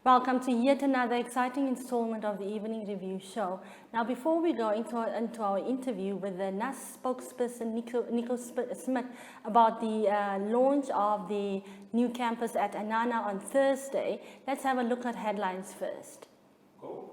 Welcome to yet another exciting installment of the Evening Review show. Now, before we go into our interview with the NUST spokesperson Nico Smit about the launch of the new campus at Anana on Thursday, let's have a look at headlines first. Go.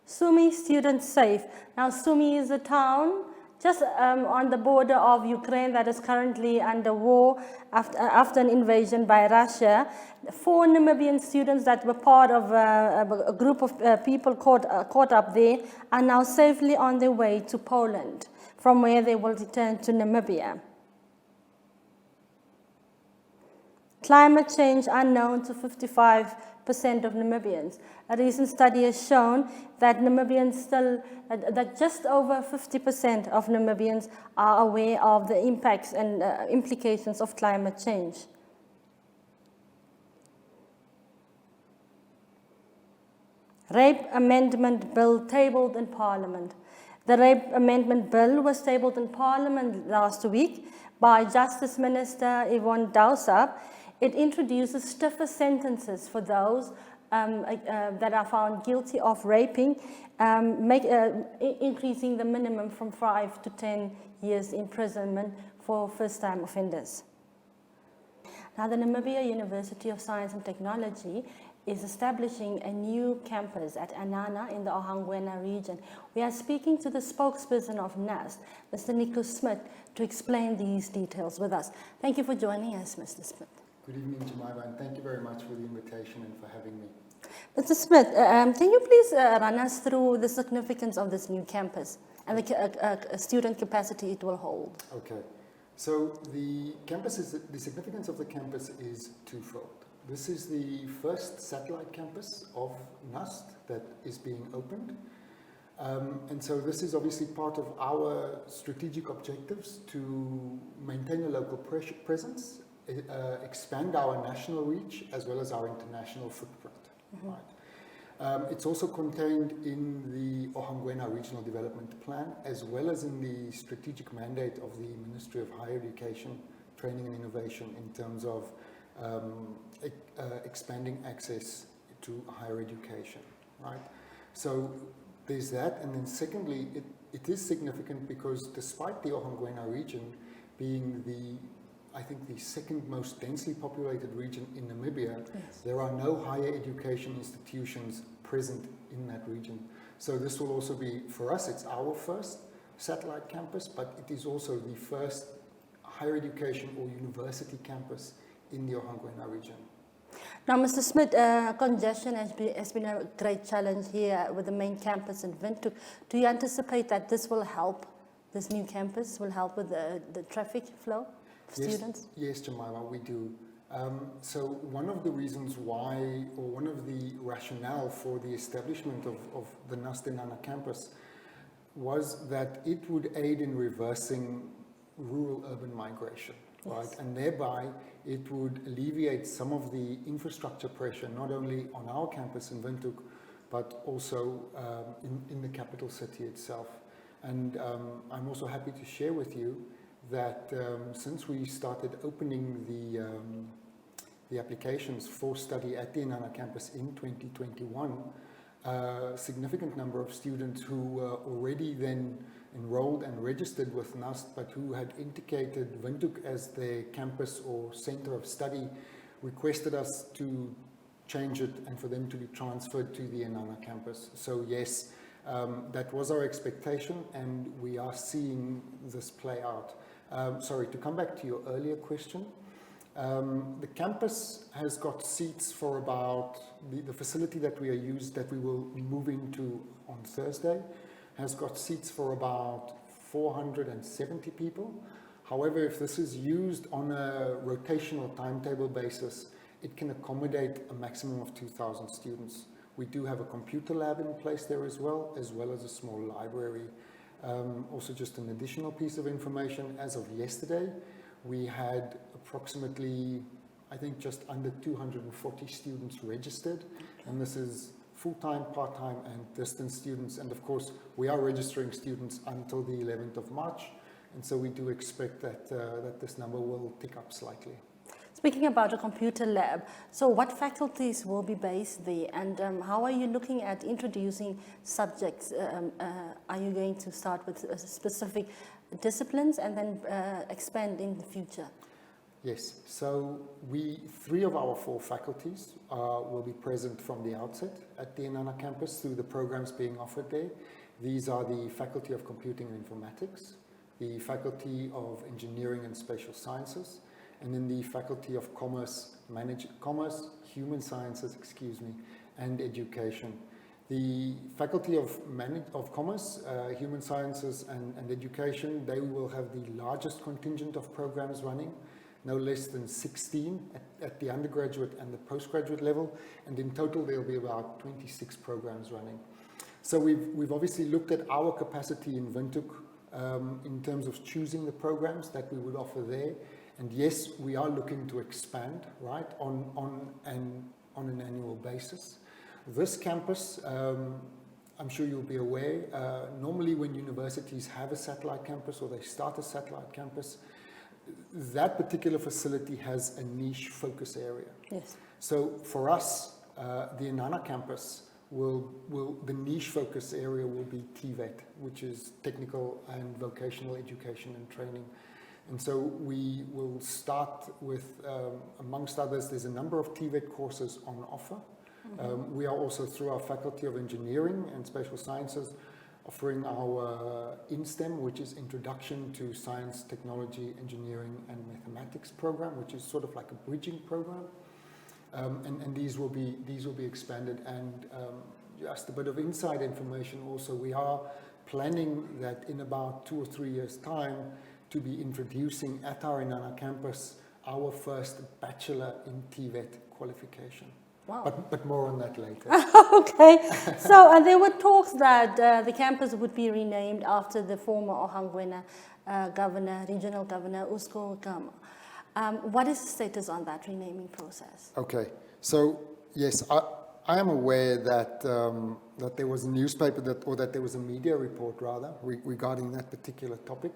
Sumy students safe. Now, Sumy is a town just on the border of Ukraine that is currently under war after an invasion by Russia. 4 Namibian students that were part of a group of people caught up there are now safely on their way to Poland, from where they will return to Namibia. Climate change unknown to 55% of Namibians. A recent study has shown that that just over 50% of Namibians are aware of the impacts and implications of climate change. Rape Amendment Bill tabled in Parliament. The Rape Amendment Bill was tabled in Parliament last week by Justice Minister Yvonne Dausab. It introduces stiffer sentences for those that are found guilty of raping, increasing the minimum from 5 to 10 years imprisonment for first-time offenders. Now, the Namibia University of Science and Technology is establishing a new campus at Anana in the Ohangwena region. We are speaking to the spokesperson of NUST, Mr. Nico Smit, to explain these details with us. Thank you for joining us, Mr. Smit. Good evening, Jemima, and thank you very much for the invitation and for having me. Mr. Smit, can you please run us through the significance of this new campus and the student capacity it will hold? Okay, so the significance of the campus is twofold. This is the first satellite campus of NUST that is being opened. And so this is obviously part of our strategic objectives to maintain a local presence, expand our national reach as well as our international footprint. Mm-hmm. Right. It's also contained in the Ohangwena Regional Development Plan as well as in the strategic mandate of the Ministry of Higher Education, Training and Innovation in terms of expanding access to higher education. Right. So there's that, and then secondly, it is significant because despite the Ohangwena region being I think the second most densely populated region in Namibia, yes, there are no higher education institutions present in that region. So this will also be, for us, it's our first satellite campus, but it is also the first higher education or university campus in the Ohangwena region. Now, Mr. Smit, congestion has been a great challenge here with the main campus in Windhoek. Do you anticipate that this new campus will help with the traffic flow? Students? Yes, Jemima, we do. So one of the reasons why, or one of the rationale for the establishment of the NUST Anana campus was that it would aid in reversing rural-urban migration, yes, right? And thereby it would alleviate some of the infrastructure pressure, not only on our campus in Windhoek, but also in the capital city itself. And I'm also happy to share with you that since we started opening the applications for study at the Anana campus in 2021, a significant number of students who were already then enrolled and registered with NUST, but who had indicated Windhoek as their campus or center of study, requested us to change it and for them to be transferred to the Anana campus. So yes, that was our expectation, and we are seeing this play out. Sorry, to come back to your earlier question, the campus has got seats for about, the facility that we will move into on Thursday, has got seats for about 470 people. However, if this is used on a rotational timetable basis, it can accommodate a maximum of 2,000 students. We do have a computer lab in place there as well as a small library. Also, just an additional piece of information, as of yesterday, we had approximately, I think, just under 240 students registered, and this is full-time, part-time, and distance students. And of course, we are registering students until the 11th of March, and so we do expect that this number will tick up slightly. Speaking about a computer lab, so what faculties will be based there, and how are you looking at introducing subjects? Are you going to start with specific disciplines and then expand in the future? Yes, so 3 of our 4 faculties will be present from the outset at the Inanna campus through the programs being offered there. These are the Faculty of Computing and Informatics, the Faculty of Engineering and Spatial Sciences, and then the Faculty of Commerce, Human Sciences, and Education. The Faculty of Commerce, Human Sciences and Education, they will have the largest contingent of programs running, no less than 16 at the undergraduate and the postgraduate level, and in total there will be about 26 programs running. So we've obviously looked at our capacity in Windhoek in terms of choosing the programs that we would offer there, and yes, we are looking to expand, right, on an annual basis. This campus, I'm sure you'll be aware, normally when universities have a satellite campus or they start a satellite campus, that particular facility has a niche focus area. Yes. So for us, the Inanna campus the niche focus area will be TVET, which is Technical and Vocational Education and Training. And so we will start with, amongst others, there's a number of TVET courses on offer. Mm-hmm. We are also, through our Faculty of Engineering and Spatial Sciences, offering our InSTEM, which is Introduction to Science, Technology, Engineering and Mathematics program, which is sort of like a bridging program. And these will be expanded. And just a bit of inside information also, we are planning that in about 2 or 3 years' time to be introducing at our Inanna campus our first Bachelor in TVET qualification. Wow. But more on that later. Okay. So there were talks that the campus would be renamed after the former Ohangwena regional governor, Usko Gama. What is the status on that renaming process? Okay. So, yes, I am aware that that there was a newspaper that there was a media report rather regarding that particular topic.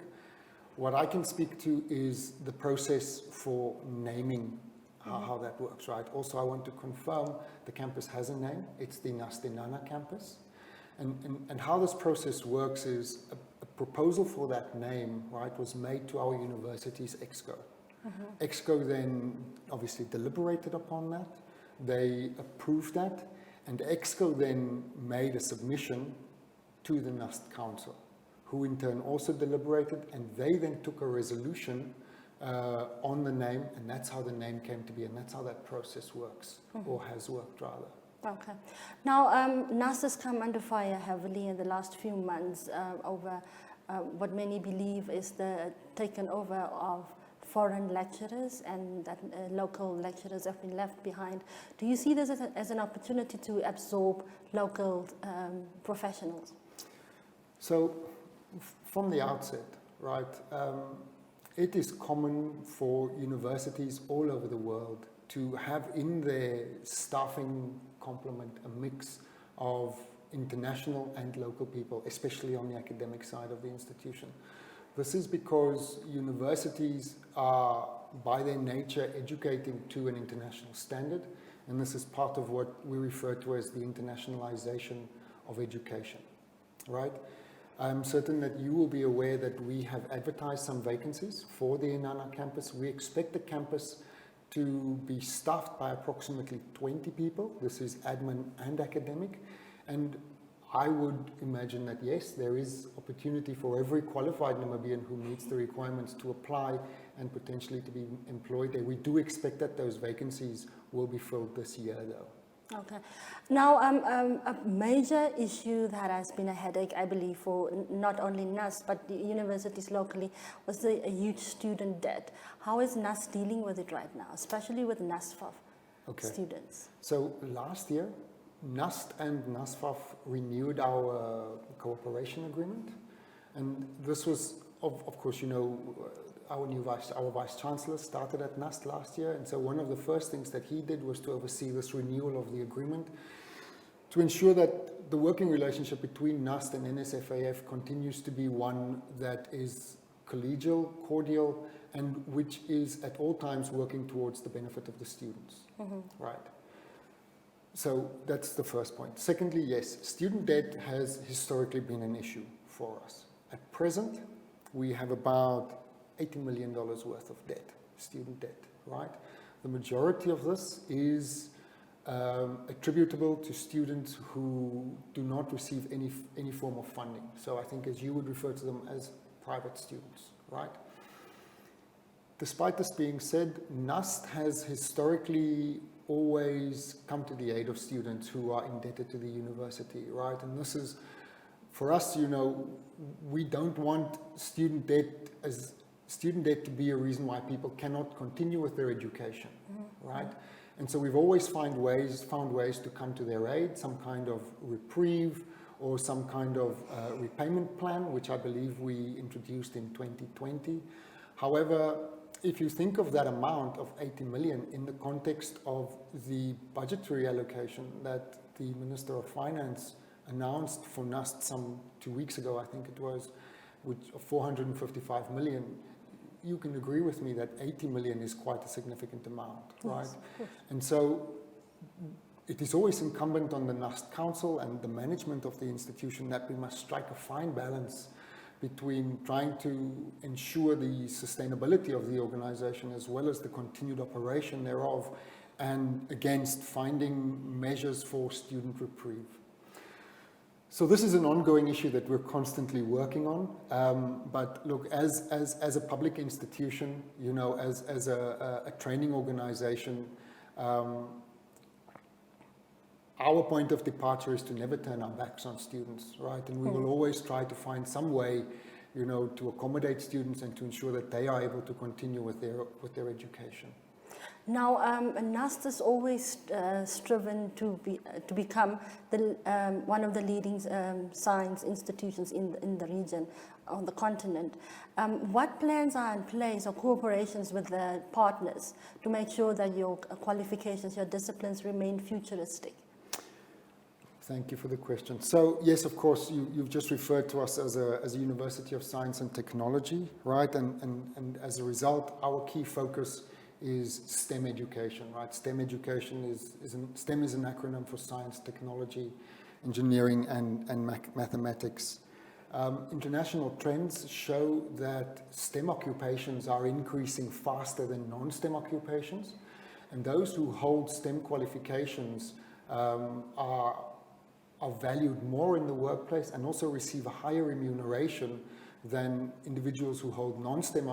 What I can speak to is the process for naming how that works, right? Also, I want to confirm the campus has a name. It's the NUST Inanna campus. And how this process works is a proposal for that name, right, was made to our university's EXCO. Mm-hmm. EXCO then obviously deliberated upon that. They approved that. And EXCO then made a submission to the NUST Council, who in turn also deliberated, and they then took a resolution on the name, and that's how the name came to be, and that's how that process works, mm-hmm. or has worked rather. Okay. Now, NUST has come under fire heavily in the last few months over what many believe is the taken over of foreign lecturers, and that local lecturers have been left behind. Do you see this as an opportunity to absorb local professionals? So, from the outset, right, it is common for universities all over the world to have in their staffing complement a mix of international and local people, especially on the academic side of the institution. This is because universities are, by their nature, educating to an international standard, and this is part of what we refer to as the internationalization of education, right? I'm certain that you will be aware that we have advertised some vacancies for the Inanna campus. We expect the campus to be staffed by approximately 20 people. This is admin and academic. And I would imagine that, yes, there is opportunity for every qualified Namibian who meets the requirements to apply and potentially to be employed there. We do expect that those vacancies will be filled this year, though. Okay. Now, a major issue that has been a headache, I believe, for not only NUST, but the universities locally, was the huge student debt. How is NUST dealing with it right now, especially with NUSTFAF students? So last year, NUST and NUSTFAF renewed our cooperation agreement. And this was, of course, you know, our Vice Chancellor started at NUST last year, and so one of the first things that he did was to oversee this renewal of the agreement to ensure that the working relationship between NUST and NSFAF continues to be one that is collegial, cordial, and which is at all times working towards the benefit of the students, right? So that's the first point. Secondly, yes, student debt has historically been an issue for us. At present, we have about $80 million worth of debt, student debt, right? The majority of this is attributable to students who do not receive any form of funding. So I think as you would refer to them as private students, right? Despite this being said, NUST has historically always come to the aid of students who are indebted to the university, right? And this is, for us, you know, we don't want student debt to be a reason why people cannot continue with their education, right? And so we've always found ways to come to their aid, some kind of reprieve or some kind of repayment plan, which I believe we introduced in 2020. However, if you think of that amount of 80 million in the context of the budgetary allocation that the Minister of Finance announced for NUST some 2 weeks ago, I think it was, which 455 million, you can agree with me that 80 million is quite a significant amount, right? Yes, and so it is always incumbent on the NUST Council and the management of the institution that we must strike a fine balance between trying to ensure the sustainability of the organization as well as the continued operation thereof, and against finding measures for student reprieve. So this is an ongoing issue that we're constantly working on. But look, as a public institution, you know, as a training organization, our point of departure is to never turn our backs on students, right? And we will always try to find some way, you know, to accommodate students and to ensure that they are able to continue with their education. Now, NUST has always striven to become one of the leading science institutions in the region, on the continent. What plans are in place or cooperations with the partners to make sure that your qualifications, your disciplines remain futuristic? Thank you for the question. So yes, of course, you've just referred to us as a University of Science and Technology, right? And as a result, our key focus is STEM education, right? STEM education STEM is an acronym for science, technology, engineering, and mathematics. International trends show that STEM occupations are increasing faster than non-STEM occupations, and those who hold STEM qualifications are valued more in the workplace and also receive a higher remuneration than individuals who hold non-STEM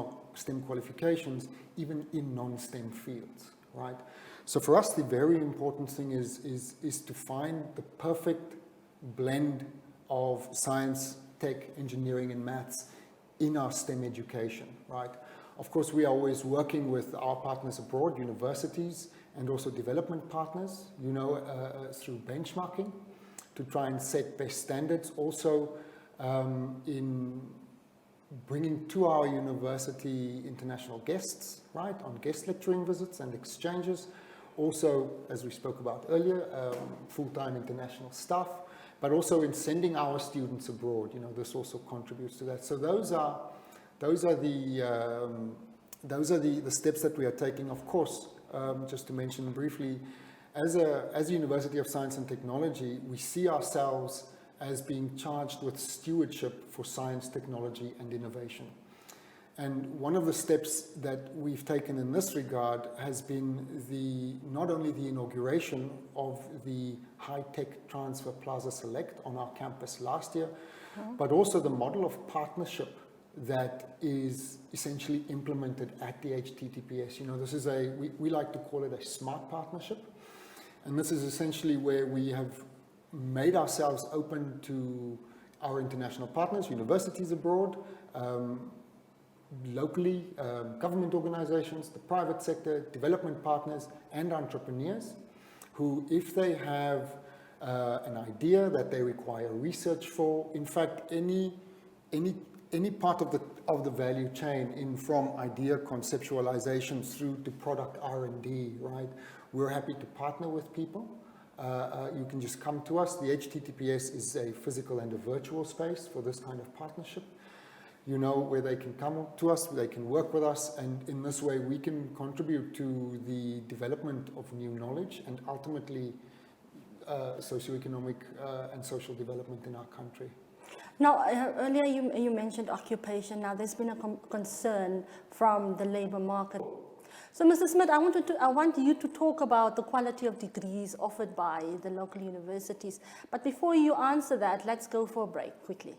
qualifications, even in non-STEM fields, right? So for us, the very important thing is to find the perfect blend of science, tech, engineering, and maths in our STEM education, right? Of course, we are always working with our partners abroad, universities, and also development partners, you know, through benchmarking, to try and set best standards, also in bringing to our university international guests, right, on guest lecturing visits and exchanges. Also, as we spoke about earlier, full-time international staff, but also in sending our students abroad. You know, this also contributes to that. So those are the steps that we are taking. Of course, just to mention briefly, as a University of Science and Technology, we see ourselves as being charged with stewardship for science, technology, and innovation. And one of the steps that we've taken in this regard has been not only the inauguration of the High-Tech Transfer Plaza Select on our campus last year, but also the model of partnership that is essentially implemented at the HTTPS. You know, this is we like to call it a smart partnership. And this is essentially where we have made ourselves open to our international partners, universities abroad, locally, government organizations, the private sector, development partners, and entrepreneurs, who, if they have an idea that they require research for, in fact, any part of the value chain, from idea conceptualization through to product R&D, right? We're happy to partner with people. You can just come to us. The HTTPS is a physical and a virtual space for this kind of partnership. you know, where they can come to us, they can work with us, and in this way we can contribute to the development of new knowledge and ultimately socioeconomic and social development in our country. Now, earlier you mentioned occupation. Now, there's been a concern from the labor market. So, Mr. Smit, I want you to talk about the quality of degrees offered by the local universities. But before you answer that, let's go for a break quickly.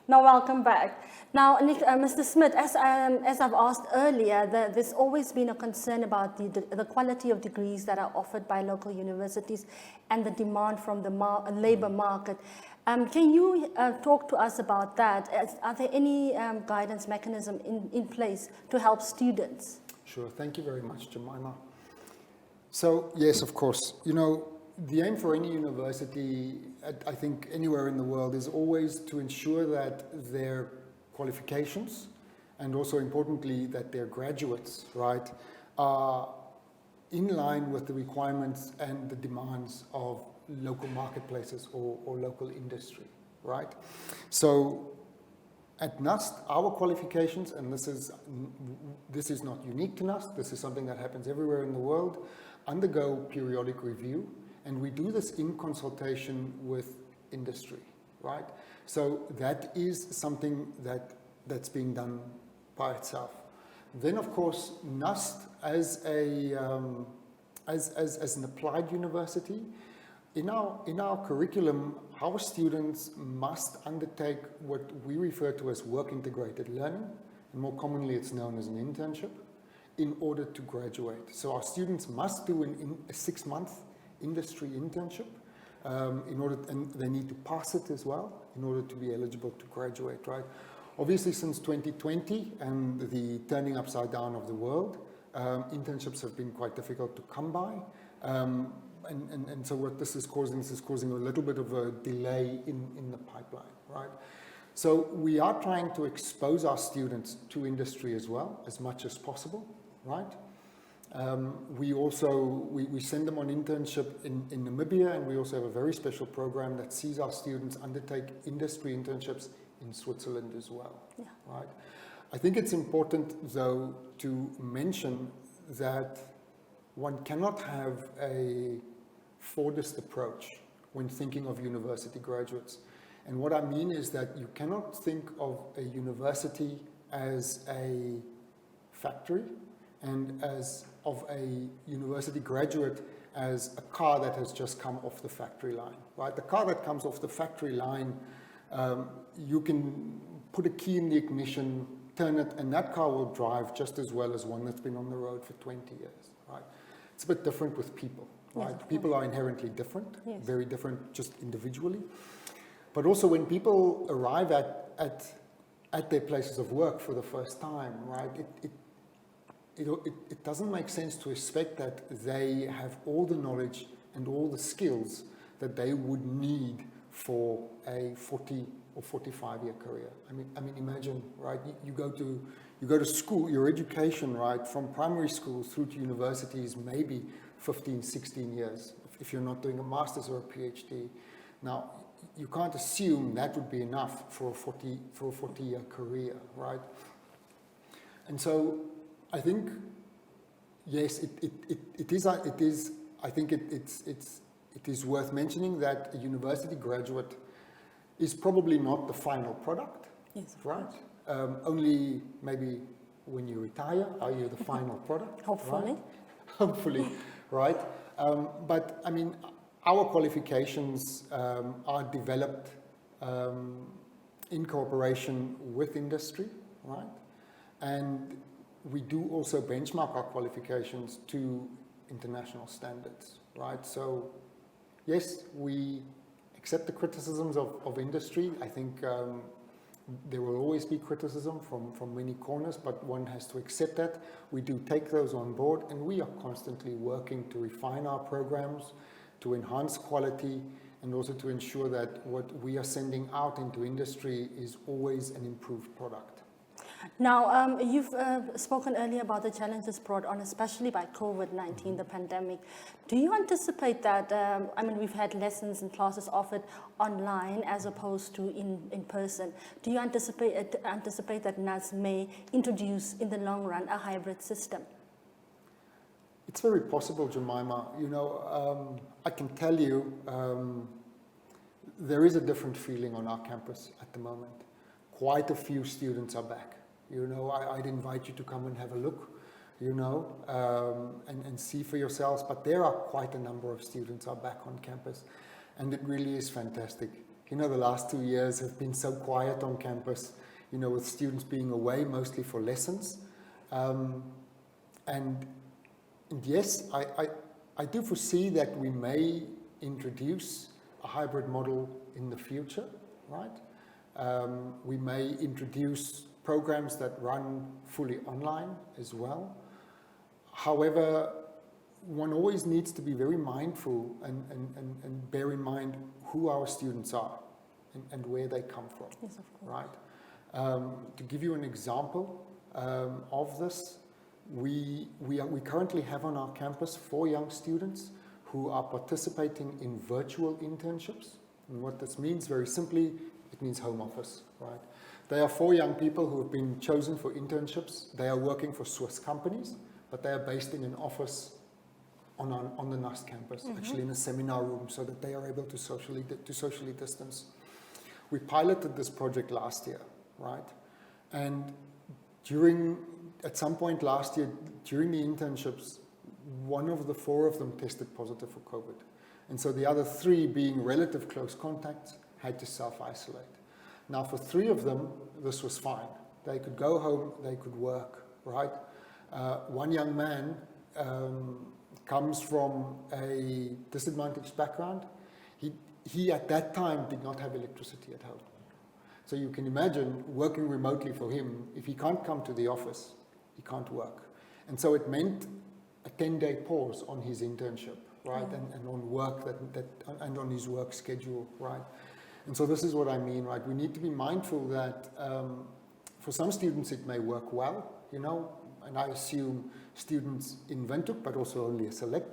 Now, welcome back. Now, Mr. Smit, as I've asked earlier, there's always been a concern about the quality of degrees that are offered by local universities and the demand from the labor market. Can you talk to us about that? Are there any guidance mechanism in place to help students? Sure, thank you very much, Jemima. So, yes, of course, you know, the aim for any university, I think anywhere in the world, is always to ensure that their qualifications and also importantly that their graduates, right, are in line with the requirements and the demands of local marketplaces or local industry, right? So at NUST, our qualifications, and this is not unique to NUST, this is something that happens everywhere in the world, undergo periodic review. And we do this in consultation with industry, right? So that is something that's being done by itself. Then, of course, NUST as an applied university, in our curriculum, our students must undertake what we refer to as work-integrated learning, and more commonly it's known as an internship, in order to graduate. So our students must do a 6-month industry internship and they need to pass it as well in order to be eligible to graduate, right? Obviously, since 2020 and the turning upside down of the world, internships have been quite difficult to come by. And so what this is causing a little bit of a delay in the pipeline, right? So we are trying to expose our students to industry as well, as much as possible, right? We send them on internship in Namibia, and we also have a very special program that sees our students undertake industry internships in Switzerland as well, yeah. Right? I think it's important, though, to mention that one cannot have a Fordist approach when thinking of university graduates. And what I mean is that you cannot think of a university as a factory and of a university graduate as a car that has just come off the factory line, right? The car that comes off the factory line, you can put a key in the ignition, turn it, and that car will drive just as well as one that's been on the road for 20 years, right? It's a bit different with people, right? Yes, people are inherently different, yes. Very different just individually. But also when people arrive at their places of work for the first time, right, it doesn't make sense to expect that they have all the knowledge and all the skills that they would need for a 40 or 45-year career. I mean, imagine, right? You go to school, your education, right, from primary school through to universities, maybe 15, 16 years, if you're not doing a master's or a PhD. Now, you can't assume that would be enough for a 40-year career, right? And so, I think, yes, it is worth mentioning that a university graduate is probably not the final product, yes, right? Only maybe when you retire are you the final product. Hopefully. Right? Hopefully, right? But I mean, our qualifications are developed in cooperation with industry, right? And we do also benchmark our qualifications to international standards, right? So, yes, we accept the criticisms of industry. I think There will always be criticism from many corners, but one has to accept that. We do take those on board, and we are constantly working to refine our programs, to enhance quality, and also to ensure that what we are sending out into industry is always an improved product. Now, you've spoken earlier about the challenges brought on, especially by COVID-19, the pandemic. Do you anticipate that, we've had lessons and classes offered online as opposed to in person. Do you anticipate that NUST may introduce, in the long run, a hybrid system? It's very possible, Jemima. I can tell you, there is a different feeling on our campus at the moment. Quite a few students are back. I'd invite you to come and have a look, and see for yourselves. But there are quite a number of students are back on campus, and it really is fantastic. The last 2 years have been so quiet on campus, with students being away mostly for lessons. And yes, I do foresee that we may introduce a hybrid model in the future, right? We may introduce programs that run fully online as well. However, one always needs to be very mindful and bear in mind who our students are and where they come from. Yes, of course. Right? To give you an example of this, we currently have on our campus 4 young students who are participating in virtual internships. And what this means, very simply, it means home office, right? They are 4 young people who have been chosen for internships. They are working for Swiss companies, but they are based in an office on the NUST campus, actually in a seminar room, so that they are able to socially distance. We piloted this project last year, right? And at some point last year, during the internships, one of the 4 of them tested positive for COVID. And so the other 3, being relative close contacts, had to self-isolate. Now, for 3 of them, this was fine. They could go home, they could work, right? One young man comes from a disadvantaged background. He at that time did not have electricity at home. So you can imagine working remotely for him. If he can't come to the office, he can't work. And so it meant a 10-day pause on his internship, right? And on work and on his work schedule, right? And so this is what I mean, right? We need to be mindful that for some students it may work well, and I assume students in Windhoek, but also only a select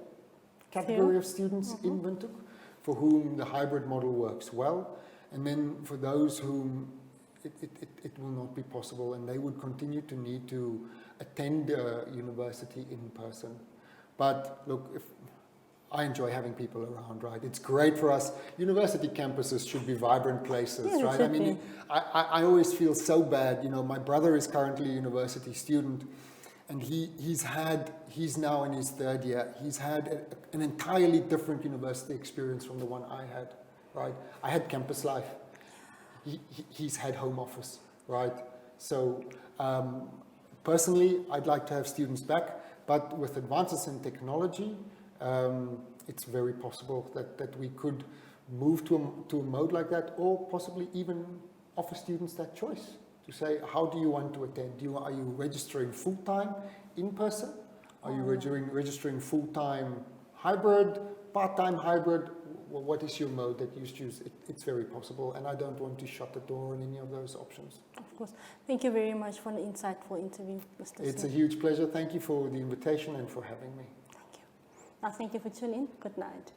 category of students in Windhoek, for whom the hybrid model works well. And then for those whom it will not be possible, and they would continue to need to attend university in person. But look, I enjoy having people around, right? It's great for us. University campuses should be vibrant places, right? I always feel so bad. My brother is currently a university student, and he's now in his 3rd year. He's had an entirely different university experience from the one I had, right? I had campus life. He's had home office, right? So personally, I'd like to have students back, but with advances in technology, it's very possible that we could move to a mode like that, or possibly even offer students that choice to say, how do you want to attend? Are you registering full-time in person? Are you registering full-time hybrid, part-time hybrid? Well, what is your mode that you choose? It's very possible, and I don't want to shut the door on any of those options. Of course. Thank you very much for an insightful interview, Mr. Smit. It's a huge pleasure. Thank you for the invitation and for having me. Thank you. Now, thank you for tuning in. Good night.